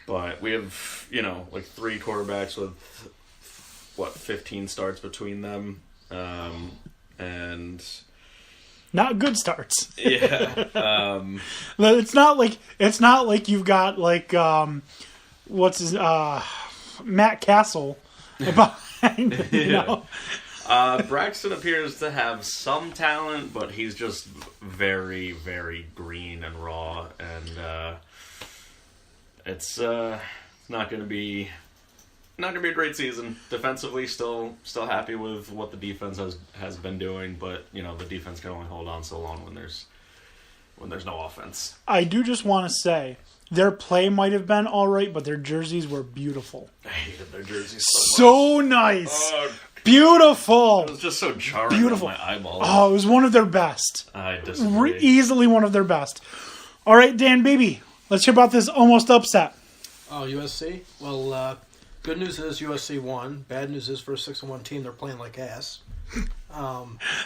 But we have, like 3 quarterbacks with, 15 starts between them. And... Not good starts. Yeah. It's not like you've got like what's his Matt Castle behind, Braxton appears to have some talent, but he's just very, very green and raw, and it's not going to be a great season. Defensively, still happy with what the defense has been doing, but the defense can only hold on so long when there's no offense. I do just want to say their play might have been all right, but their jerseys were beautiful. I hated their jerseys so nice. Beautiful. It was just so jarring Beautiful. on my eyeballs. Oh, it was one of their best. I disagree. Easily one of their best. All right, Dan Beebe, let's hear about this almost upset. Oh, USC? Well, good news is USC won. Bad news is for a 6-1 team, they're playing like ass.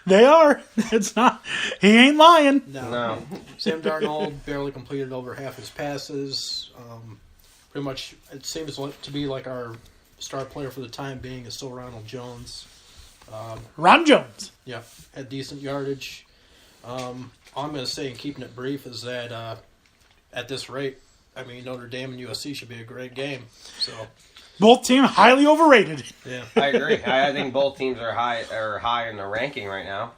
They are. It's not. He ain't lying. No. Sam Darnold barely completed over half his passes. Pretty much, it seems to be like our star player for the time being is still Ronald Jones. Ron Jones. Yeah, had decent yardage. All I'm going to say, and keeping it brief, is that at this rate, Notre Dame and USC should be a great game. So both teams highly overrated. Yeah, I agree. I think both teams are high in the ranking right now.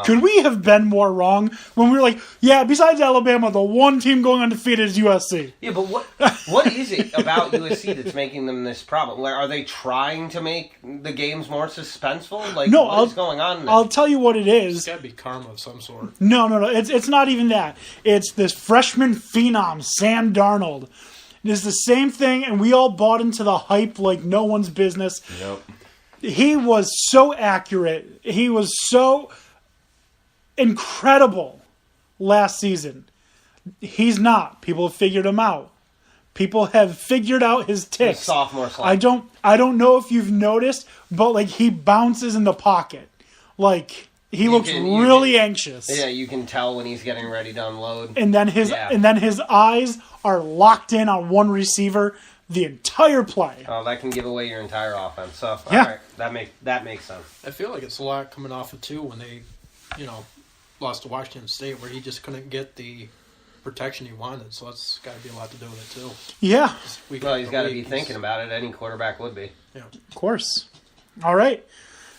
Could we have been more wrong when we were like, yeah, besides Alabama, the one team going undefeated is USC? Yeah, but what is it about USC that's making them this problem? Like, are they trying to make the games more suspenseful? Like, No, what is going on there? I'll tell you what it is. It's got to be karma of some sort. No. It's not even that. It's this freshman phenom, Sam Darnold. It's the same thing, and we all bought into the hype like no one's business. Yep. He was so accurate. He was so incredible last season. He's not. People have figured him out. People have figured out his ticks. His sophomore slide. I don't know if you've noticed, but like he bounces in the pocket. Like he looks really anxious. Yeah, you can tell when he's getting ready to unload. And then his eyes are locked in on one receiver the entire play. Oh, that can give away your entire offense. So Yeah. all right, that makes sense. I feel like it's a lot coming off of too when they, lost to Washington State, where he just couldn't get the protection he wanted. So that's got to be a lot to do with it too. Yeah, Well, he's got to be thinking about it. Any quarterback would be. Yeah. of course. All right.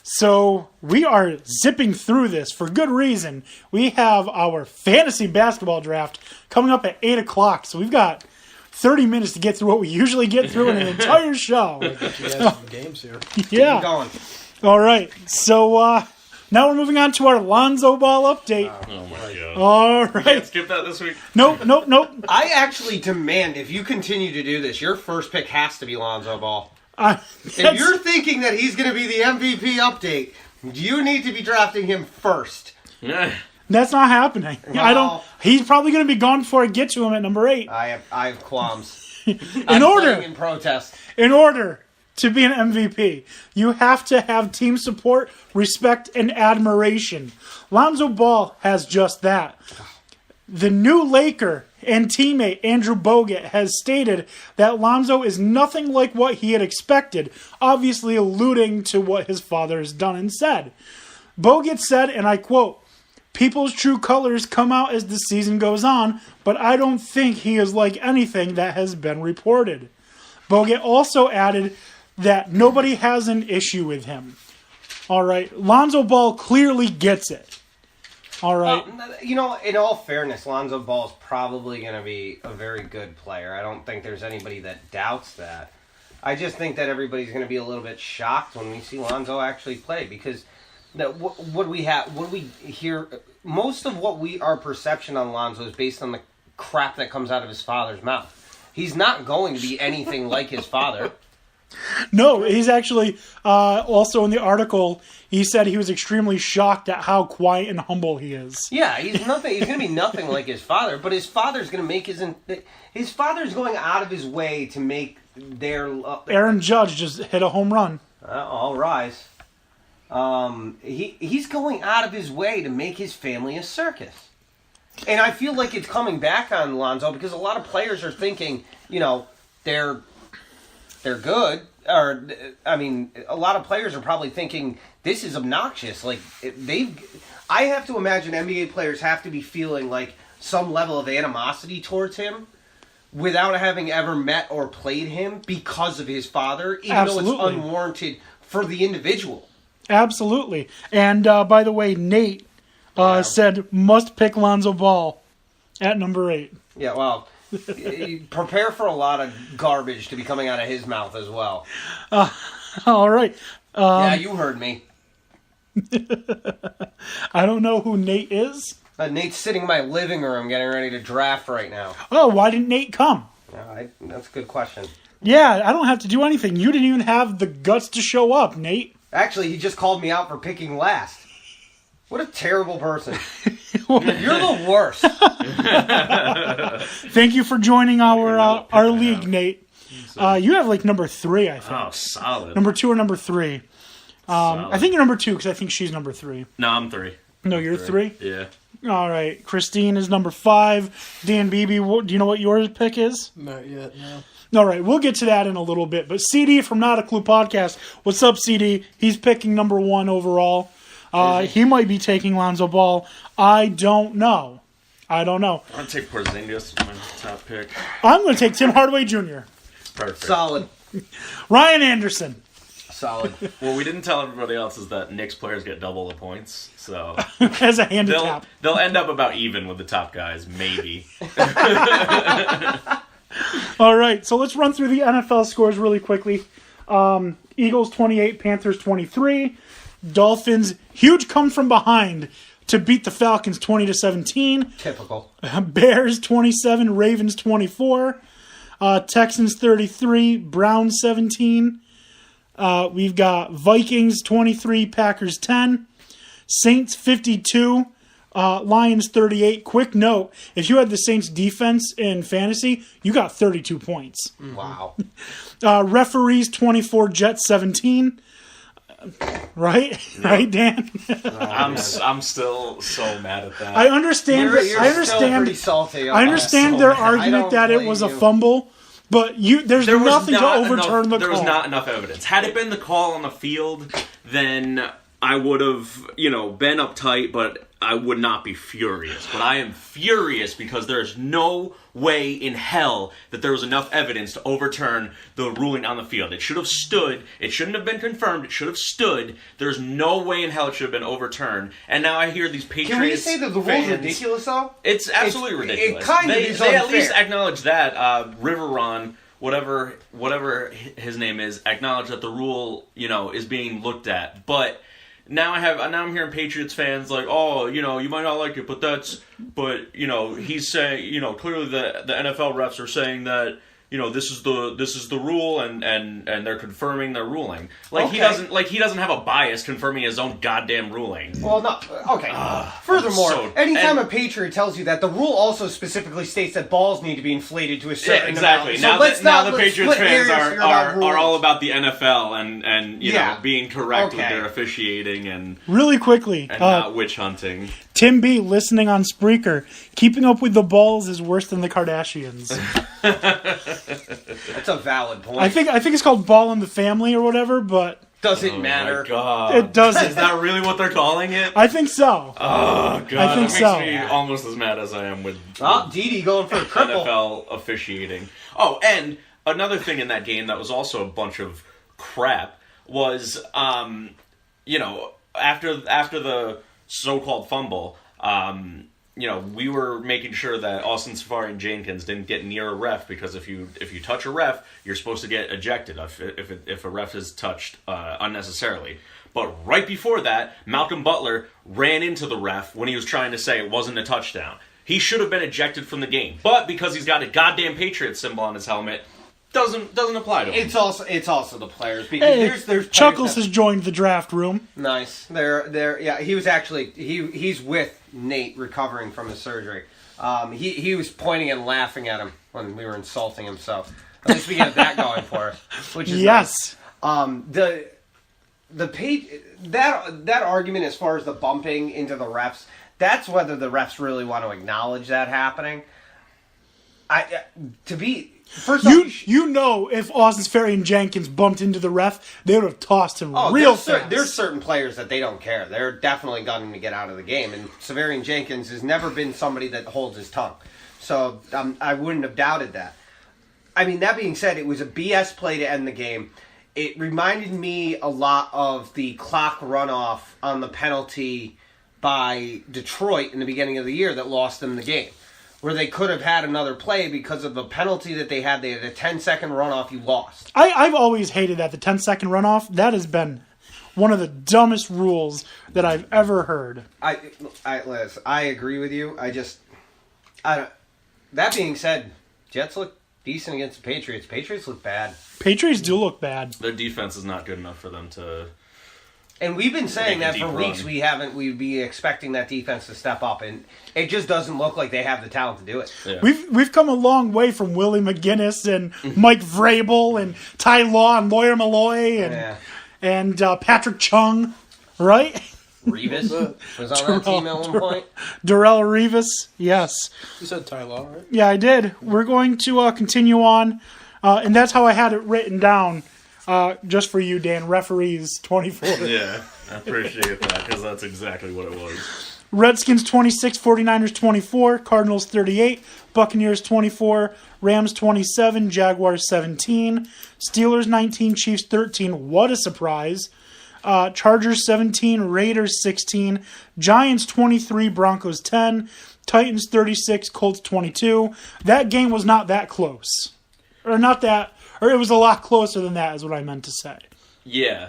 So we are zipping through this for good reason. We have our fantasy basketball draft coming up at 8 o'clock. So we've got 30 minutes to get through what we usually get through in an entire show. Get you guys some games here. Yeah. Keep going. All right. So now we're moving on to our Lonzo Ball update. Oh my god. All Can't right. skip that this week. Nope. I actually demand, if you continue to do this, your first pick has to be Lonzo Ball. If you're thinking that he's going to be the MVP update, you need to be drafting him first. That's not happening. Well, He's probably going to be gone before I get to him at number 8. I have qualms. In In protest. order to be an MVP, you have to have team support, respect, and admiration. Lonzo Ball has just that. The new Laker and teammate Andrew Bogut has stated that Lonzo is nothing like what he had expected, obviously alluding to what his father has done and said. Bogut said, and I quote, "People's true colors come out as the season goes on, but I don't think he is like anything that has been reported." Bogut also added that nobody has an issue with him. All right, Lonzo Ball clearly gets it. All right. In all fairness, Lonzo Ball's probably going to be a very good player. I don't think there's anybody that doubts that. I just think that everybody's going to be a little bit shocked when we see Lonzo actually play, because what we hear, most of our perception on Lonzo is based on the crap that comes out of his father's mouth. He's not going to be anything like his father. No, he's actually also in the article. He said he was extremely shocked at how quiet and humble he is. Yeah, he's nothing. He's going to be nothing like his father. But his father's going to make his father's going out of his way to make their. Aaron Judge just hit a home run. All rise. He's going out of his way to make his family a circus. And I feel like it's coming back on Lonzo, because a lot of players are thinking, they're good. Or, I mean, a lot of players are probably thinking, this is obnoxious. Like, I have to imagine NBA players have to be feeling like some level of animosity towards him without having ever met or played him because of his father, even though it's unwarranted for the individual. Absolutely. And by the way, Nate said must pick Lonzo Ball at number 8. Yeah, well, prepare for a lot of garbage to be coming out of his mouth as well. All right. Yeah, you heard me. I don't know who Nate is. Nate's sitting in my living room getting ready to draft right now. Oh, why didn't Nate come? That's a good question. Yeah, I don't have to do anything. You didn't even have the guts to show up, Nate. Actually, he just called me out for picking last. What a terrible person. You're the worst. Thank you for joining our league, Nate. You have like number 3, I think. Oh, solid. Number 2 or number 3. I think you're number 2 because I think she's number 3. No, I'm 3. No, you're 3? Yeah. All right. Christine is number 5. Dan Beebe, do you know what your pick is? Not yet, no. All right, we'll get to that in a little bit. But CD from Not a Clue Podcast, what's up, CD? He's picking number 1 overall. He might be taking Lonzo Ball. I don't know. I'm going to take Porzingis, my top pick. I'm going to take Tim Hardaway Jr. Perfect. Solid. Ryan Anderson. Solid. What we didn't tell everybody else is that Knicks players get double the points, so As a handicap. they'll end up about even with the top guys, maybe. All right, so let's run through the NFL scores really quickly. Eagles 28, Panthers 23. Dolphins, huge come from behind to beat the Falcons 20-17. Typical. Bears 27, Ravens 24. Texans 33, Browns 17. We've got Vikings 23, Packers 10. Saints 52, Lions 38. Quick note, if you had the Saints defense in fantasy, you got 32 points. Wow. Referees 24, Jets 17. Right? Yep. Right, Dan? I'm still so mad at that. I understand. You're I understand. Still pretty salty. I understand their argument that it was a fumble, but there's nothing to overturn the call. There was not enough evidence. Had it been the call on the field, then I would have, been uptight, but I would not be furious. But I am furious because there is no way in hell that there was enough evidence to overturn the ruling on the field. It should have stood. It shouldn't have been confirmed. It should have stood. There's no way in hell it should have been overturned. And now I hear these Patriots Can we say that the rule's ridiculous, though? It's absolutely ridiculous. It kind of is They unfair. at least acknowledge that. Riveron, whatever his name is, acknowledge that the rule, is being looked at. But now I'm hearing Patriots fans like, oh, you might not like it, but he's saying, clearly the NFL refs are saying that, this is the rule and they're confirming their ruling. He doesn't have a bias confirming his own goddamn ruling. Well, no. Okay. Furthermore, anytime and a Patriot tells you that, the rule also specifically states that balls need to be inflated to a certain exactly. amount. Now the Patriots fans are all about the NFL and being correct with their officiating and really quickly and not witch hunting. Tim B, listening on Spreaker, keeping up with the balls is worse than the Kardashians. That's a valid point. I think it's called Ball in the Family or whatever, but doesn't matter. My God. It doesn't. Is that really what they're calling it? I think so. Oh God, I think that makes me almost as mad as I am with Didi going for a triple. NFL officiating. Oh, and another thing in that game that was also a bunch of crap was, after the so-called fumble, we were making sure that Austin Safari and Jenkins didn't get near a ref because if you touch a ref, you're supposed to get ejected if a ref is touched unnecessarily. But right before that, Malcolm Butler ran into the ref when he was trying to say it wasn't a touchdown. He should have been ejected from the game, but because he's got a goddamn Patriot symbol on his helmet, doesn't apply to him. It's also the players because there's Chuckles has joined the draft room. Nice. He was actually he's with Nate recovering from his surgery. He was pointing and laughing at him when we were insulting him. So at least we get that going for us, which is yes. Nice. That argument as far as the bumping into the refs, that's whether the refs really want to acknowledge that happening. First off, You know, if Austin Sperry and Jenkins bumped into the ref, they would have tossed him real there's fast. there's certain players that they don't care. They're definitely going to get out of the game. And Severian Jenkins has never been somebody that holds his tongue. So I wouldn't have doubted that. I mean, that being said, it was a BS play to end the game. It reminded me a lot of the clock runoff on the penalty by Detroit in the beginning of the year that lost them the game, where they could have had another play because of the penalty that they had. They had a 10-second runoff, you lost. I've always hated that, the 10-second runoff. That has been one of the dumbest rules that I've ever heard. Liz, I agree with you. That being said, Jets look decent against the Patriots. Patriots look bad. Patriots do look bad. Their defense is not good enough for them to. And we've been saying Make a that for deep weeks. run. We'd be expecting that defense to step up, and it just doesn't look like they have the talent to do it. Yeah. We've come a long way from Willie McGinnis and Mike Vrabel and Ty Law and Lawyer Malloy and Patrick Chung, right? Revis was on that team at one point. Darrell Revis, yes. You said Ty Law, right? Yeah, I did. We're going to continue on, and that's how I had it written down, just for you, Dan. Referees 24. Yeah, I appreciate that because that's exactly what it was. Redskins 26, 49ers 24, Cardinals 38, Buccaneers 24, Rams 27, Jaguars 17, Steelers 19, Chiefs 13. What a surprise. Chargers 17, Raiders 16, Giants 23, Broncos 10, Titans 36, Colts 22. That game was not that close. Or it was a lot closer than that is what I meant to say. Yeah.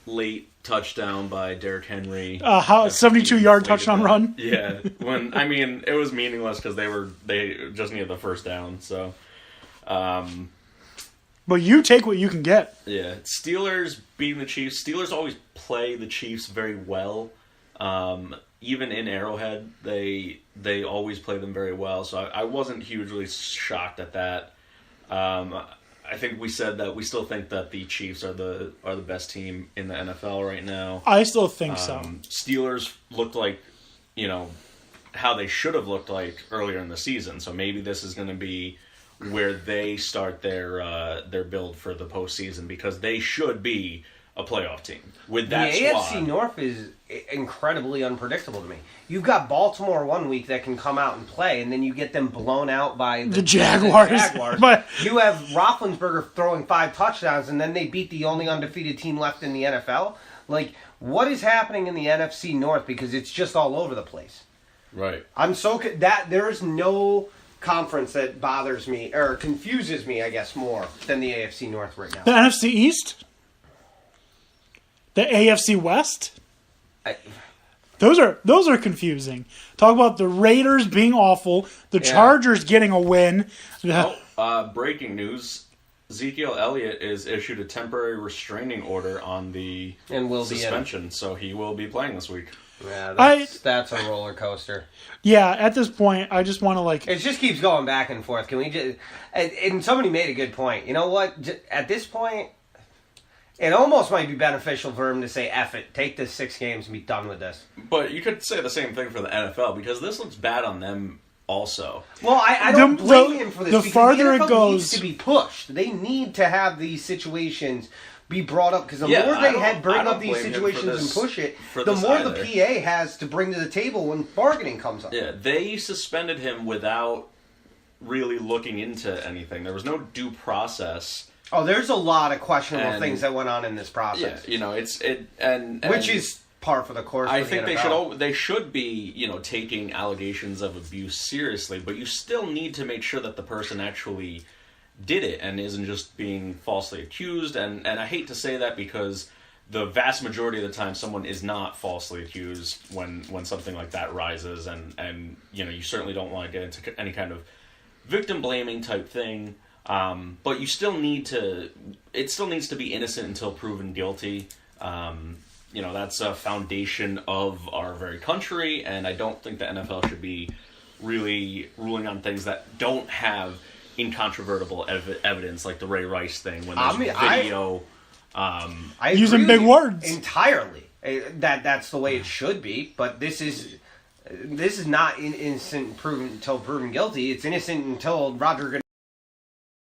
Late touchdown by Derrick Henry. 72-yard touchdown run. Yeah, it was meaningless because they just needed the first down. So, but you take what you can get. yeah, Steelers beating the Chiefs. Steelers always play the Chiefs very well. Even in Arrowhead, they always play them very well. So I wasn't hugely shocked at that. I think we said that we still think that the Chiefs are the best team in the NFL right now. I still think so. Steelers looked like, how they should have looked like earlier in the season. So maybe this is going to be where they start their build for the postseason because they should be a playoff team with that the squad. AFC North is incredibly unrepredictable to me. You've got Baltimore one week that can come out and play, and then you get them blown out by The Jaguars. But you have Roethlisberger throwing 5 touchdowns, and then they beat the only undefeated team left in the NFL. Like, what is happening in the NFC North? Because it's just all over the place. Right. I'm so that there's no conference that bothers me or confuses me, I guess, more than the AFC North right now. the NFC East? The AFC West? Those are confusing. Talk about the Raiders being awful, the Chargers getting a win. Breaking news. Ezekiel Elliott is issued a temporary restraining order on the And will suspension, so he will be playing this week. Yeah, that's a roller coaster. Yeah, at this point, I just want to It just keeps going back and forth. Can we just? And somebody made a good point. You know what? At this point, it almost might be beneficial for him to say, "F it, take this 6 games and be done with this." But you could say the same thing for the NFL because this looks bad on them also. Well, I don't blame him for this. The because farther the it NFL goes, needs to be pushed. They need to have these situations be brought up because the Yeah, more I they don't bring up blame these him for situations this- and push it, for the this more either. the PA has to bring to the table when bargaining comes up. Yeah, they suspended him without really looking into anything. There was no due process. Oh, there's a lot of questionable And- things that went on in this process. Yeah, Which is par for the course. I for the think NFL. they should be taking allegations of abuse seriously, but you still need to make sure that the person actually did it and isn't just being falsely accused. And I hate to say that because the vast majority of the time someone is not falsely accused when something like that rises, and you certainly don't want to get into any kind of victim blaming type thing. But you still need to. It still needs to be innocent until proven guilty. That's a foundation of our very country, and I don't think the NFL should be really ruling on things that don't have incontrovertible evidence, like the Ray Rice thing when there's video. I using agree big with you words entirely. That's the way it should be. But this is not innocent until proven guilty. It's innocent until Roger